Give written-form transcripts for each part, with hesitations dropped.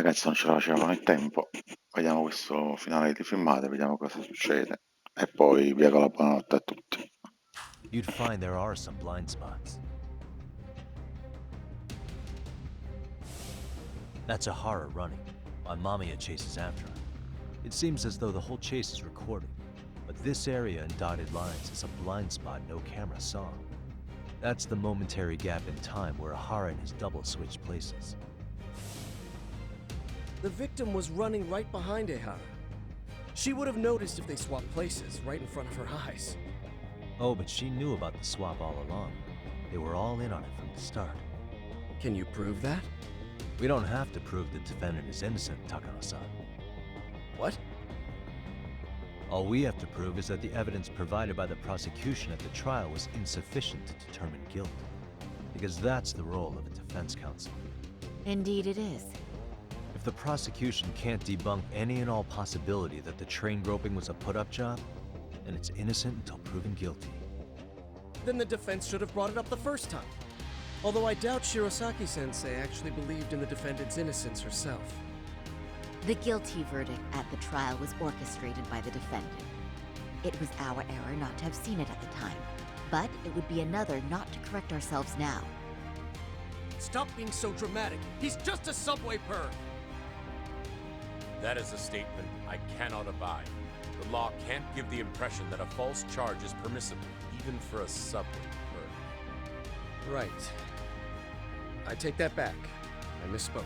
ragazzi non ce la facevano il tempo. Vediamo questo finale di filmate, vediamo cosa succede. E poi vi auguro la buonanotte a tutti. You'd find there are some blind spots. That's a horror running, while Mamiya chases after him. It seems as though the whole chase is recorded, but this area in dotted lines is a blind spot no camera saw. That's the momentary gap in time where Ahara and his double switched places. The victim was running right behind Ehara. She would have noticed if they swapped places right in front of her eyes. Oh, but she knew about the swap all along. They were all in on it from the start. Can you prove that? We don't have to prove the defendant is innocent, Takano-san. What? All we have to prove is that the evidence provided by the prosecution at the trial was insufficient to determine guilt. Because that's the role of a defense counsel. Indeed it is. If the prosecution can't debunk any and all possibility that the train groping was a put-up job, then it's innocent until proven guilty. Then the defense should have brought it up the first time. Although I doubt Shirosaki-sensei actually believed in the defendant's innocence herself. The guilty verdict at the trial was orchestrated by the defendant. It was our error not to have seen it at the time, but it would be another not to correct ourselves now. Stop being so dramatic. He's just a subway perv. That is a statement I cannot abide. The law can't give the impression that a false charge is permissible, even for a subway perv. Right. I take that back. I misspoke.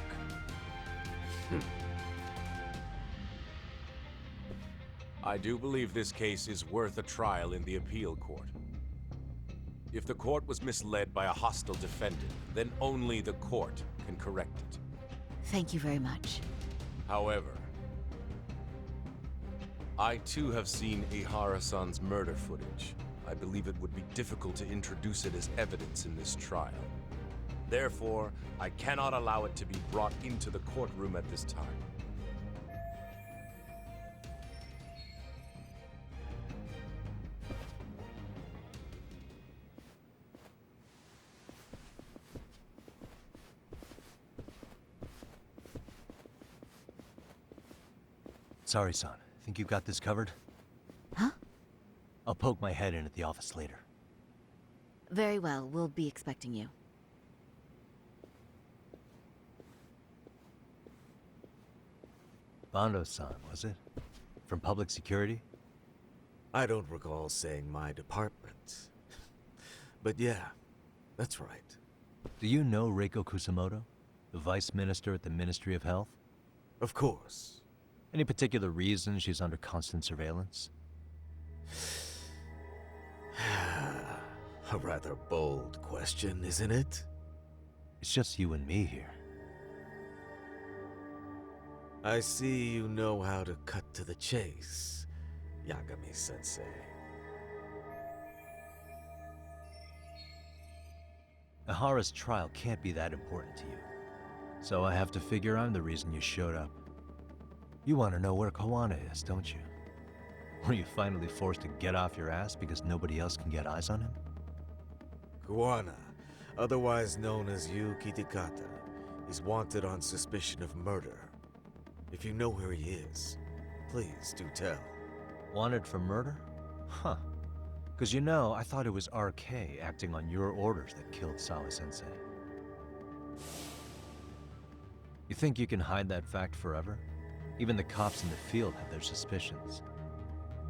I do believe this case is worth a trial in the appeal court. If the court was misled by a hostile defendant, then only the court can correct it. Thank you very much. However, I too have seen Ihara-san's murder footage. I believe it would be difficult to introduce it as evidence in this trial. Therefore, I cannot allow it to be brought into the courtroom at this time. Sorry, son. Think you've got this covered? Huh? I'll poke my head in at the office later. Very well, we'll be expecting you. Bando-san, was it? From public security? I don't recall saying my department. But yeah, that's right. Do you know Reiko Kusamoto? The vice minister at the Ministry of Health? Of course. Any particular reason she's under constant surveillance? A rather bold question, isn't it? It's just you and me here. I see you know how to cut to the chase, Yagami-sensei. Ahara's trial can't be that important to you. So I have to figure I'm the reason you showed up. You want to know where Kawana is, don't you? Were you finally forced to get off your ass because nobody else can get eyes on him? Kuwana, otherwise known as Yu Kitakata, is wanted on suspicion of murder. If you know where he is, please do tell. Wanted for murder? Huh. Because you know, I thought it was RK acting on your orders that killed Sawa-sensei. You think you can hide that fact forever? Even the cops in the field have their suspicions.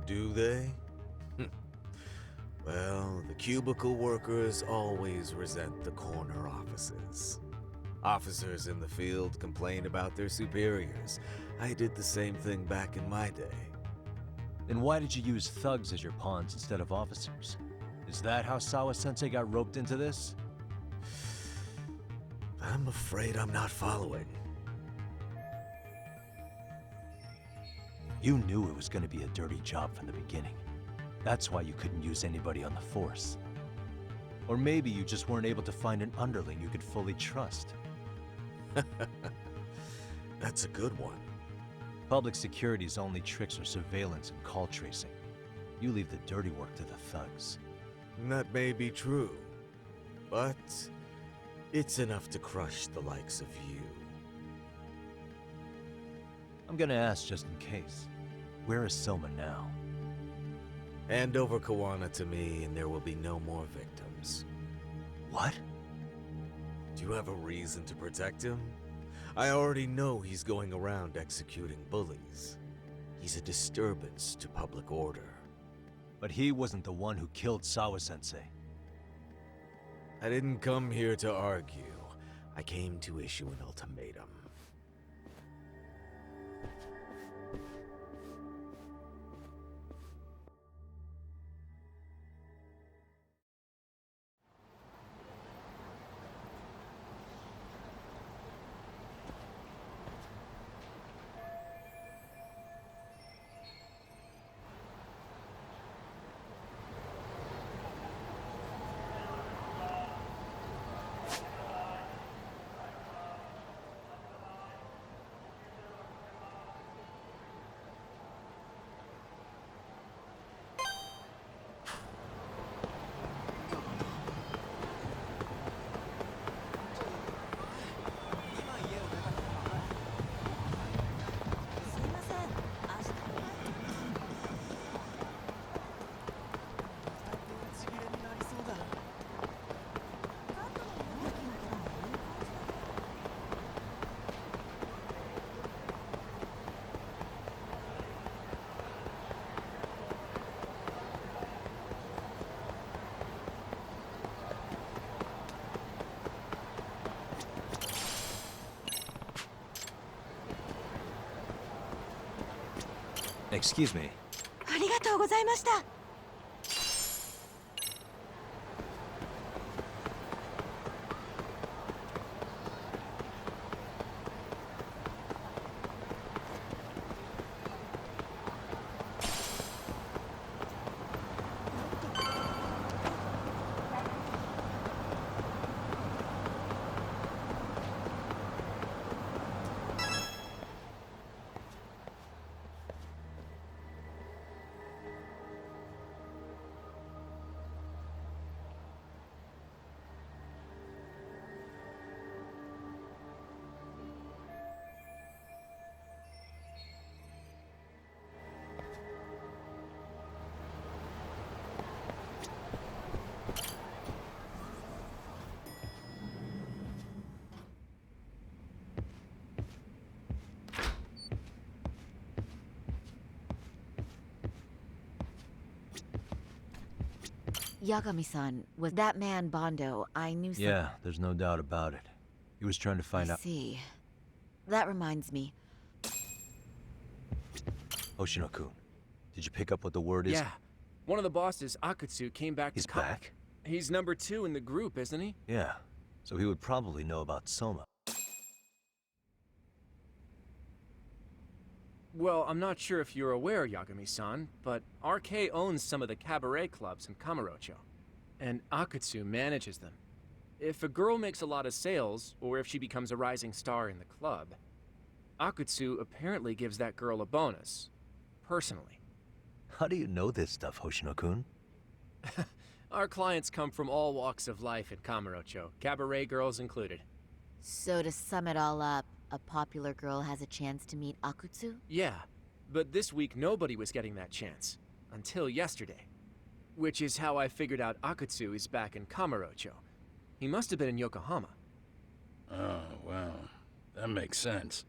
Do they? Well, the cubicle workers always resent the corner offices. Officers in the field complain about their superiors. I did the same thing back in my day. Then why did you use thugs as your pawns instead of officers? Is that how Sawa-sensei got roped into this? I'm afraid I'm not following. You knew it was going to be a dirty job from the beginning. That's why you couldn't use anybody on the force. Or maybe you just weren't able to find an underling you could fully trust. That's a good one. Public security's only tricks are surveillance and call tracing. You leave the dirty work to the thugs. That may be true, but it's enough to crush the likes of you. I'm gonna ask just in case. Where is Soma now? Hand over Kawana to me, and there will be no more victims. What? Do you have a reason to protect him? I already know he's going around executing bullies. He's a disturbance to public order. But he wasn't the one who killed Sawa-sensei. I didn't come here to argue. I came to issue an ultimatum. Excuse me. ありがとうございました。Yagami-san, was that man Bondo? I knew some... Yeah, there's no doubt about it. He was trying to find I out. see. That reminds me. Hoshino-kun, did you pick up what the word is? Yeah. One of the bosses, Akutsu, came back He's to back? He's number 2 in the group, isn't he? Yeah. So he would probably know about Soma. Well, I'm not sure if you're aware, Yagami-san, but RK owns some of the cabaret clubs in Kamurocho, and Akutsu manages them. If a girl makes a lot of sales, or if she becomes a rising star in the club, Akutsu apparently gives that girl a bonus, personally. How do you know this stuff, Hoshino-kun? Our clients come from all walks of life in Kamurocho, cabaret girls included. So to sum it all up, a popular girl has a chance to meet Akutsu? Yeah, but this week nobody was getting that chance. Until yesterday. Which is how I figured out Akutsu is back in Kamurocho. He must have been in Yokohama. Oh, well, that makes sense.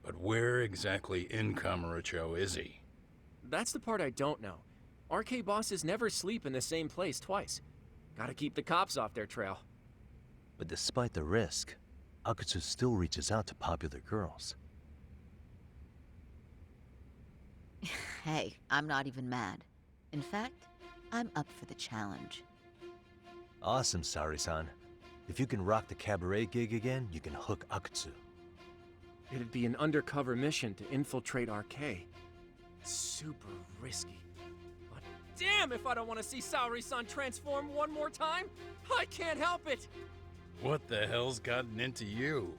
But where exactly in Kamurocho is he? That's the part I don't know. RK bosses never sleep in the same place twice. Gotta keep the cops off their trail. But despite the risk, Akutsu still reaches out to popular girls. Hey, I'm not even mad. In fact, I'm up for the challenge. Awesome, Sari-san. If you can rock the cabaret gig again, you can hook Akutsu. It'd be an undercover mission to infiltrate RK. Super risky. But damn if I don't want to see Saori-san transform one more time! I can't help it! What the hell's gotten into you?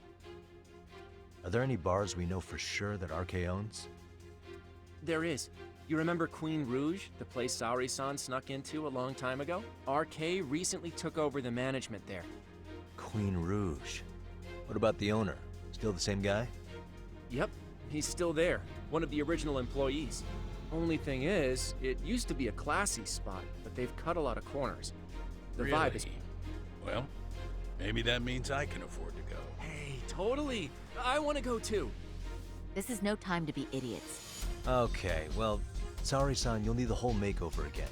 Are there any bars we know for sure that RK owns? There is. You remember Queen Rouge, the place Saori-san snuck into a long time ago? RK recently took over the management there. Queen Rouge. What about the owner? Still the same guy? Yep, He's still there, one of the original employees. Only thing is, it used to be a classy spot, but they've cut a lot of corners. The vibe is... Really? Well, maybe that means I can afford to go. Hey, totally! I want to go too! This is no time to be idiots. Okay, well, sorry-san, you'll need the whole makeover again.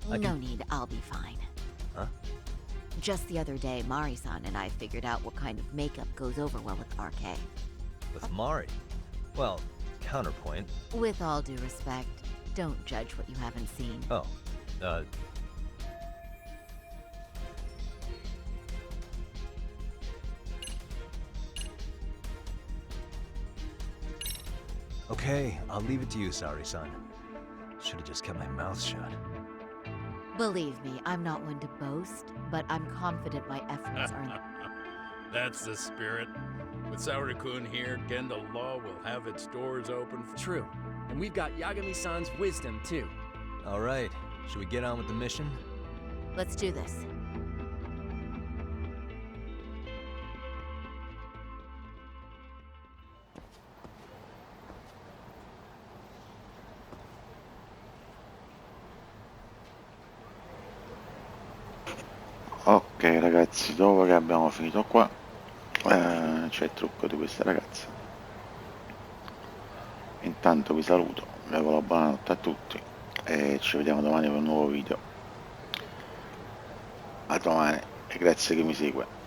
No need, I'll be fine. Huh? Just the other day, Mari-san and I figured out what kind of makeup goes over well with RK. With Mari? Well, counterpoint. With all due respect, don't judge what you haven't seen. Oh, okay, I'll leave it to you, Sari-san. Should've just kept my mouth shut. Believe me, I'm not one to boast, but I'm confident my efforts are... That's the spirit. With Saori-kun here, Genda Law will have its doors open for... True. And we've got Yagami-san's wisdom, too. Alright, should we get on with the mission? Let's do this. Ok ragazzi, dopo che abbiamo finito qua, c'è il trucco di questa ragazza. Intanto vi saluto, vi auguro la buonanotte a tutti e ci vediamo domani per un nuovo video. A domani e grazie che mi segue.